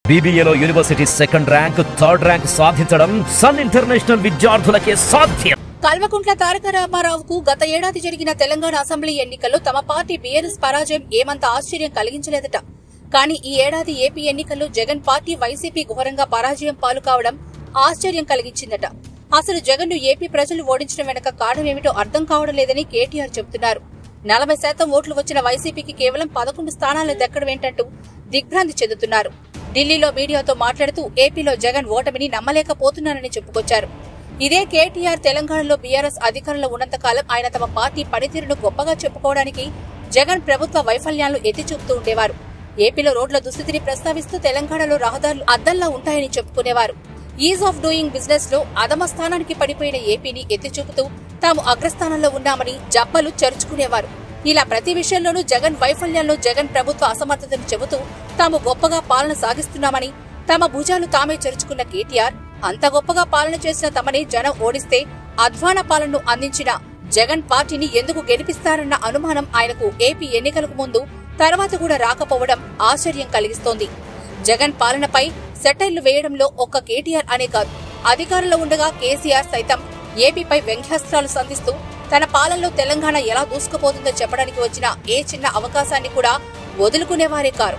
BBAలో university second rank, third rank సాధించడం Sun International విద్యార్థులకే సాధ్యం. కల్వకుంట్ల తారక రామారావుకు గత ఏడాది జరిగిన తెలంగాణ అసెంబ్లీ ఎన్నికల్లో తమ పార్టీ బీఆర్ఎస్ పరాజయం ఏమంత ఆశ్చర్యం కలిగించలేదట. కానీ ఈ ఏడాది ఏపీ ఎన్నికల్లో జగన్ పార్టీ వైసీపీ ఘోరంగా పరాజయం పాలు కావడం ఆశ్చర్యం కలిగించిందట. అసలు జగన్ ను ఏపీ ప్రజలు ఓడించడం వెనక కారణమేమిటో అర్థం కావడం లేదని కేటీఆర్ చెబుతున్నారు. 40% ఓట్లు వచ్చిన వైసీపీకి కేవలం 11 స్థానాలు దక్కడమేంటంటూ దిగ్భ్రాంతి చెందుతున్నారు. ఢిల్లీలో మీడియాతో మాట్లాడుతూ ఏపీలో జగన్ ఓటమిని నమ్మలేకపోతున్నారని చెప్పుకొచ్చారు. ఇదే కేటీఆర్ తెలంగాణలో బీఆర్ఎస్ అధికారంలో ఉన్నంతకాలం ఆయన తమ పార్టీ పనితీరును గొప్పగా చెప్పుకోవడానికి జగన్ ప్రభుత్వ వైఫల్యాలను ఎత్తిచూపుతూ ఉండేవారు. ఏపీలో రోడ్ల దుస్థితిని ప్రస్తావిస్తూ తెలంగాణలో రహదారులు అద్దంలా ఉంటాయని చెప్పుకునేవారు. ఈజ్ ఆఫ్ డూయింగ్ బిజినెస్ లో అధమ స్థానానికి పడిపోయిన ఏపీని ఎత్తిచూపుతూ తాము అగ్రస్థానంలో ఉన్నామని జబ్బలు చరుచుకునేవారు. ఇలా ప్రతి విషయంలోనూ జగన్ వైఫల్యాలను, జగన్ ప్రభుత్వ అసమర్థతను చెబుతూ తాము గొప్పగా పాలన సాగిస్తున్నామని తమ భుజాలు తామే చరుచుకున్న కేటీఆర్ అంత గొప్పగా పాలన చేసిన తమని జనం ఓడిస్తే అధ్వాన పాలనను అందించిన జగన్ పార్టీని ఎందుకు గెలిపిస్తారన్న అనుమానం ఆయనకు ఏపీ ఎన్నికలకు ముందు తర్వాత కూడా రాకపోవడం ఆశ్చర్యం కలిగిస్తోంది. జగన్ పాలనపై సెటైర్లు వేయడంలో ఒక్క కేటీఆర్ అనే కాదు, అధికారంలో ఉండగా కేసీఆర్ సైతం ఏపీపై వ్యంగ్యాస్త్రాలు సంధిస్తూ తన పాలనలో తెలంగాణ ఎలా దూసుకుపోతుందో చెప్పడానికి వచ్చిన ఏ చిన్న అవకాశాన్ని కూడా వదులుకునేవారే కారు.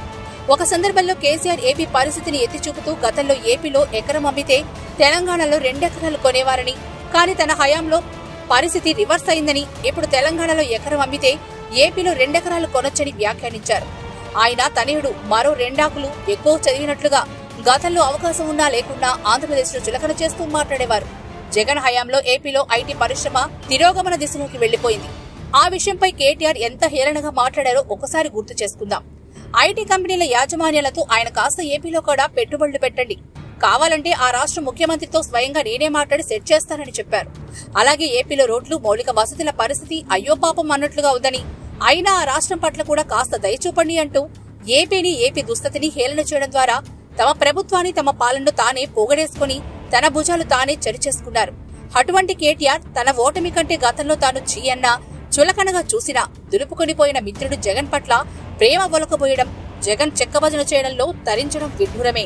ఒక సందర్భంలో కేసీఆర్ ఏపీ పరిస్థితిని ఎత్తిచూపుతూ గతంలో ఏపీలో ఎకరం అమ్మితే తెలంగాణలో 2 ఎకరాలు కొనేవారని, కానీ తన హయాంలో పరిస్థితి రివర్స్ అయిందని, ఇప్పుడు తెలంగాణలో ఎకరం అమ్మితే ఏపీలో 2 ఎకరాలు కొనొచ్చని వ్యాఖ్యానించారు. ఆయన తనయుడు మరో 2 ఆకులు ఎక్కువ చదివినట్లుగా గతంలో అవకాశం ఉన్నా లేకున్నా ఆంధ్రప్రదేశ్లో చులకన చేస్తూ మాట్లాడేవారు. జగన్ హయాంలో ఏపీలో ఐటీ పరిశ్రమ తిరోగమన దిశలోకి వెళ్లిపోయింది. ఆ విషయంపై కేటీఆర్ ఎంత హేళనగా మాట్లాడారో ఒకసారి గుర్తు చేసుకుందాం. ఐటీ కంపెనీల యాజమాన్యాలతో ఆయన కాస్త ఏపీలో కూడా పెట్టుబడులు పెట్టండి, కావాలంటే ఆ రాష్ట్ర ముఖ్యమంత్రితో స్వయంగా నేనే మాట్లాడి సెట్ చేస్తానని చెప్పారు. అలాగే ఏపీలో రోడ్లు, మౌలిక వసతుల పరిస్థితి అయ్యో పాపం అన్నట్లుగా ఉందని, అయినా ఆ రాష్ట్రం పట్ల కూడా కాస్త దయచూపండి అంటూ ఏపీ దుస్థితిని హేళన చేయడం ద్వారా తమ ప్రభుత్వాన్ని, తమ పాలనను తానే పోగడేసుకుని తన భుజాలు తానే చరిచేసుకున్నారు. అటువంటి కేటీఆర్ తన ఓటమి కంటే గతంలో తాను చీ అన్నా, చులకనగా చూసినా దులుపుకొనిపోయిన మిత్రుడు జగన్ పట్ల ప్రేమ ఒలకబోయడం, జగన్ చెక్కభజన చేయడంలో తరించడం విడ్డూరమే.